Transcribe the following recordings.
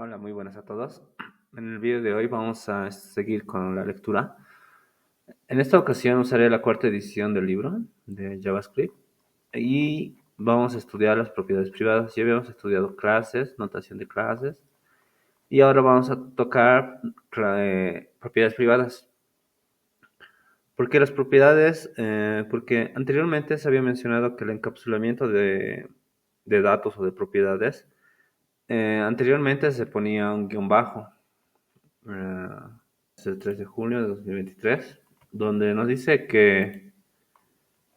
Hola, muy buenas a todos. En el vídeo de hoy vamos a seguir con la lectura. En esta ocasión usaré la cuarta edición del libro de JavaScript y vamos a estudiar las propiedades privadas. Ya habíamos estudiado clases, notación de clases y ahora vamos a tocar propiedades privadas. ¿Por qué las propiedades? Porque anteriormente se había mencionado que el encapsulamiento de datos o de propiedades, anteriormente se ponía un guión bajo. Es el 3 de junio de 2023, donde nos dice que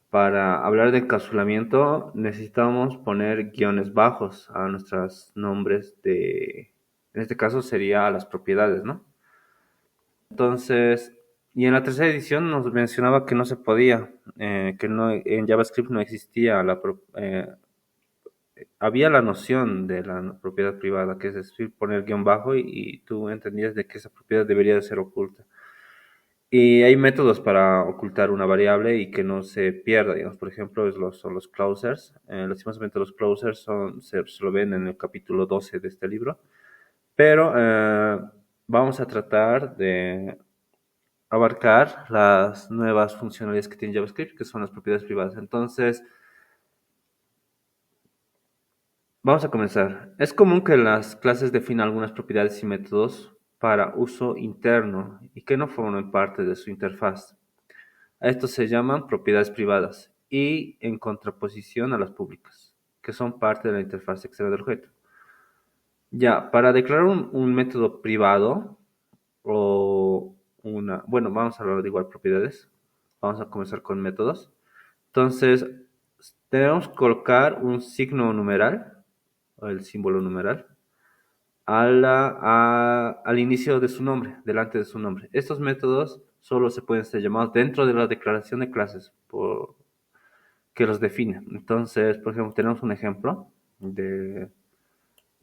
para hablar de encapsulamiento necesitamos poner guiones bajos a nuestros nombres en este caso sería a las propiedades, ¿no? Entonces, y en la tercera edición nos mencionaba que no se podía, que no, en JavaScript no existía había la noción de la propiedad privada, que es decir, poner guión bajo y tú entendías de que esa propiedad debería de ser oculta. Y hay métodos para ocultar una variable y que no se pierda, digamos, por ejemplo, son los closers. Lastimosamente los closers se lo ven en el capítulo 12 de este libro, pero vamos a tratar de abarcar las nuevas funcionalidades que tiene JavaScript, que son las propiedades privadas. Entonces, vamos a comenzar. Es común que las clases definan algunas propiedades y métodos para uso interno y que no forman parte de su interfaz. A estos se llaman propiedades privadas y en contraposición a las públicas, que son parte de la interfaz externa del objeto. Ya, para declarar un método privado o bueno, vamos a hablar de igual propiedades. Vamos a comenzar con métodos. Entonces, tenemos que colocar un signo numeral o el símbolo numeral al inicio de su nombre, delante de su nombre. Estos métodos solo se pueden ser llamados dentro de la declaración de clases que los define. Entonces, por ejemplo, tenemos un ejemplo de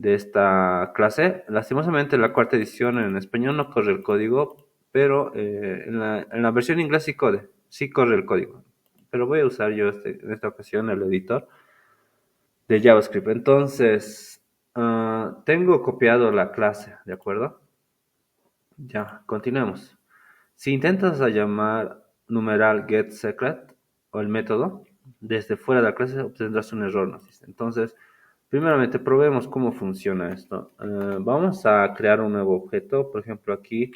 esta clase. Lastimosamente, la cuarta edición en español no corre el código, pero en la versión inglés sí corre el código. Pero voy a usar yo en esta ocasión el editor de JavaScript. Entonces, tengo copiado la clase, ¿de acuerdo? Ya, continuemos. Si intentas llamar numeral getSecret o el método desde fuera de la clase, obtendrás un error, nos dice. Entonces, primeramente probemos cómo funciona esto. Vamos a crear un nuevo objeto. Por ejemplo, aquí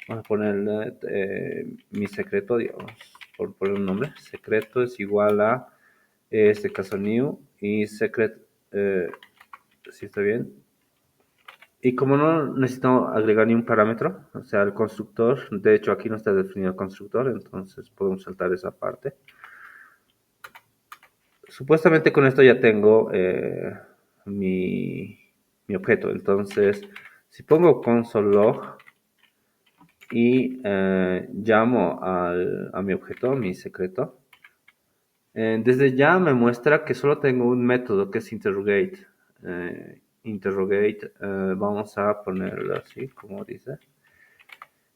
vamos a ponerle mi secreto, digamos, por poner un nombre. Secreto es igual a, este caso, new y secret, si está bien. Y como no necesito agregar ni un parámetro, o sea, el constructor, de hecho aquí no está definido el constructor, entonces podemos saltar esa parte. Supuestamente con esto ya tengo mi objeto, entonces si pongo console log y llamo a mi objeto, mi secreto, desde ya me muestra que solo tengo un método que es interrogate. Vamos a ponerlo así, como dice.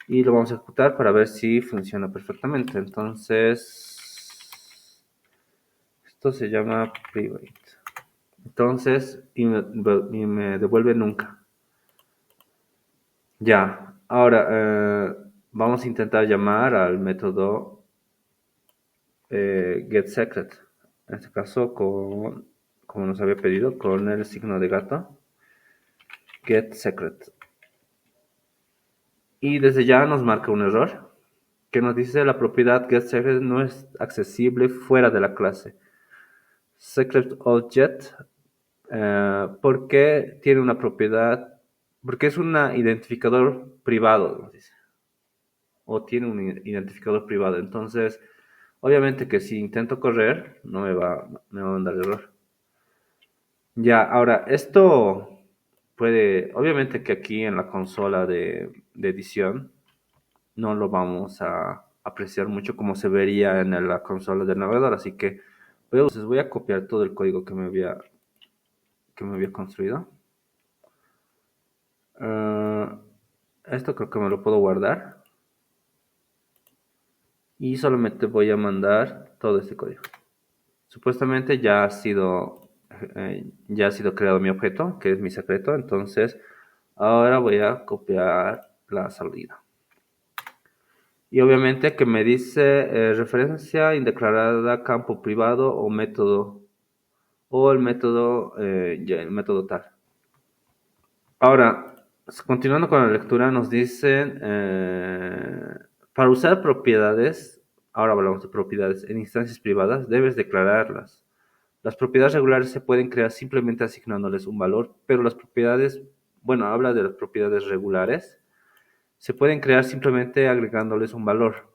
Y lo vamos a ejecutar para ver si funciona perfectamente. Entonces, esto se llama private. Entonces, y me devuelve nunca. Ya, ahora vamos a intentar llamar al método getSecret. En este caso, como nos había pedido, con el signo de gato. getSecret. Y desde ya nos marca un error que nos dice la propiedad getSecret no es accesible fuera de la clase. Secret Object, porque tiene una propiedad, porque es un identificador privado, nos dice, o tiene un identificador privado. Entonces, obviamente que si intento correr, me va a mandar error. Ya, ahora, esto obviamente que aquí en la consola de edición, no lo vamos a apreciar mucho como se vería en la consola del navegador, así que voy a copiar todo el código que me había construido. Esto creo que me lo puedo guardar. Y solamente voy a mandar todo este código. Supuestamente ya ha sido creado mi objeto, que es mi secreto. Entonces Ahora voy a copiar la salida. Y obviamente que me dice referencia indeclarada, campo privado o método, o el método tal. Ahora, continuando con la lectura, nos dicen, para usar propiedades, ahora hablamos de propiedades en instancias privadas, debes declararlas. Las propiedades regulares se pueden crear simplemente asignándoles un valor, pero las propiedades, bueno, habla de las propiedades regulares, se pueden crear simplemente agregándoles un valor.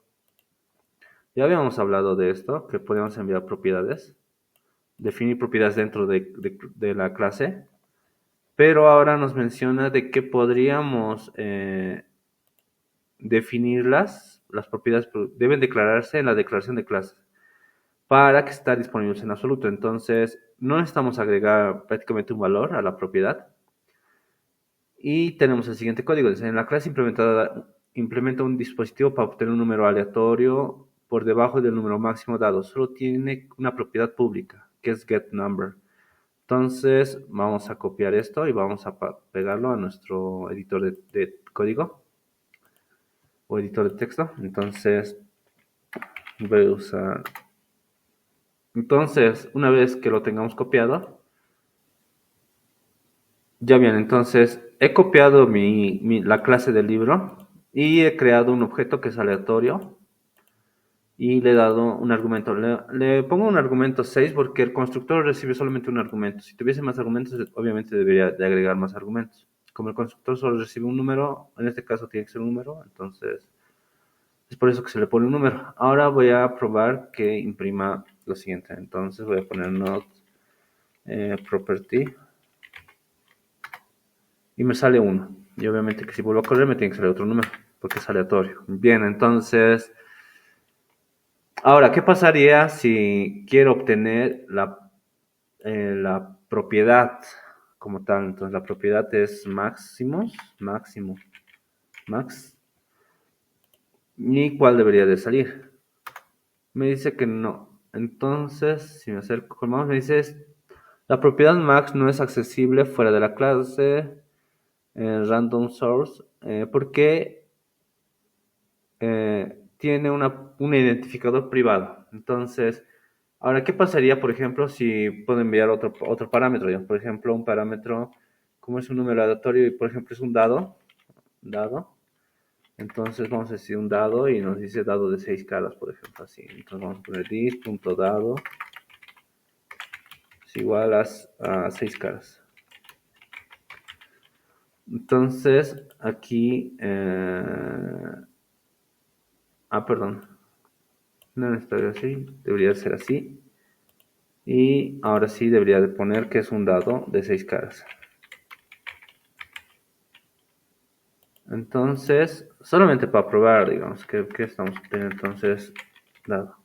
Ya habíamos hablado de esto, que podemos enviar propiedades, definir propiedades dentro de la clase, pero ahora nos menciona de que podríamos definirlas, las propiedades deben declararse en la declaración de clases para que estén disponibles en absoluto. Entonces, no necesitamos agregar prácticamente un valor a la propiedad. Y tenemos el siguiente código. Dice, en la clase implementa un dispositivo para obtener un número aleatorio por debajo del número máximo dado. Solo tiene una propiedad pública, que es getNumber. Entonces, vamos a copiar esto y vamos a pegarlo a nuestro editor de código o editor de texto. Entonces, voy a usar... Entonces, una vez que lo tengamos copiado, ya bien, entonces he copiado la clase del libro y he creado un objeto que es aleatorio y le he dado un argumento. Le pongo un argumento 6 porque el constructor recibe solamente un argumento. Si tuviese más argumentos, obviamente debería de agregar más argumentos. Como el constructor solo recibe un número, en este caso tiene que ser un número, entonces es por eso que se le pone un número. Ahora voy a probar que imprima lo siguiente. Entonces voy a poner not property y me sale 1. Y obviamente que si vuelvo a correr me tiene que salir otro número porque es aleatorio. Bien, entonces... Ahora, ¿qué pasaría si quiero obtener la propiedad como tal? Entonces, la propiedad es máximo, max. ¿Y cuál debería de salir? Me dice que no. Entonces, si me acerco con mouse, me dice, la propiedad max no es accesible fuera de la clase random source porque tiene un identificador privado. Entonces, ahora, ¿qué pasaría, por ejemplo, si puedo enviar otro parámetro? ¿Ya? Por ejemplo, un parámetro, como es un número aleatorio y, por ejemplo, es un dado. Entonces, vamos a decir un dado y nos dice dado de 6 caras, por ejemplo, así. Entonces, vamos a poner dis.dado es igual a 6 caras. Entonces, aquí... perdón. No necesitaría así, debería ser así. Y ahora sí debería de poner que es un dado de 6 caras. Entonces, solamente para probar, digamos, que estamos obteniendo entonces dado.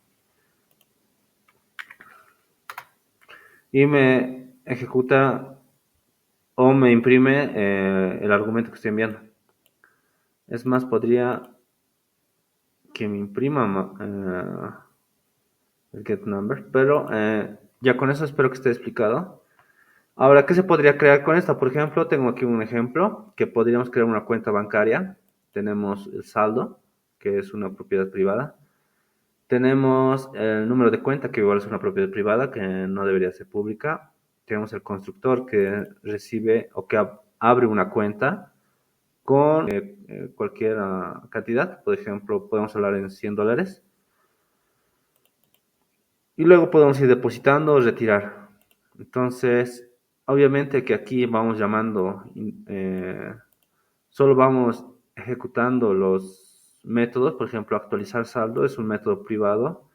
Y me ejecuta o me imprime el argumento que estoy enviando. Es más, podría que me imprima el getNumber, pero ya con eso espero que esté explicado. Ahora, ¿qué se podría crear con esta? Por ejemplo, tengo aquí un ejemplo que podríamos crear una cuenta bancaria. Tenemos el saldo, que es una propiedad privada. Tenemos el número de cuenta, que igual es una propiedad privada, que no debería ser pública. Tenemos el constructor que recibe o que abre una cuenta con cualquier cantidad. Por ejemplo, podemos hablar en $100. Y luego podemos ir depositando o retirar. Entonces, obviamente que aquí vamos llamando, solo vamos ejecutando los métodos. Por ejemplo, actualizar saldo es un método privado,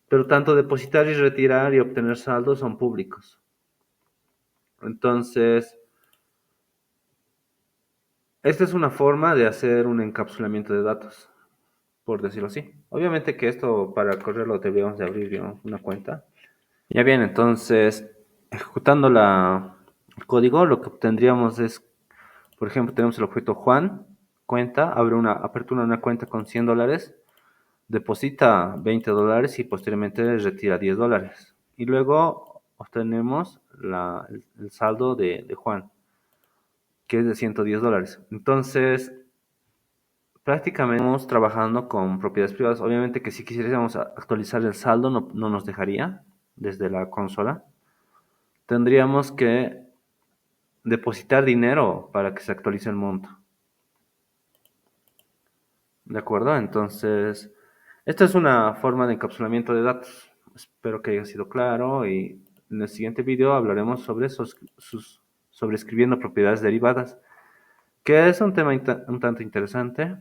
pero tanto depositar y retirar y obtener saldo son públicos. Entonces, esta es una forma de hacer un encapsulamiento de datos, por decirlo así. Obviamente que esto para correrlo deberíamos de abrir, digamos, una cuenta. Ya bien, entonces, ejecutando el código, lo que obtendríamos es, por ejemplo, tenemos el objeto Juan, cuenta, apertura una cuenta con $100, deposita $20 y posteriormente retira $10. Y luego obtenemos el saldo de Juan, que es de $110. Entonces, prácticamente estamos trabajando con propiedades privadas. Obviamente que si quisiéramos actualizar el saldo no nos dejaría desde la consola. Tendríamos que depositar dinero para que se actualice el monto. ¿De acuerdo? Entonces, esta es una forma de encapsulamiento de datos. Espero que haya sido claro y en el siguiente video hablaremos sobre sobre escribiendo propiedades derivadas, que es un tema un tanto interesante.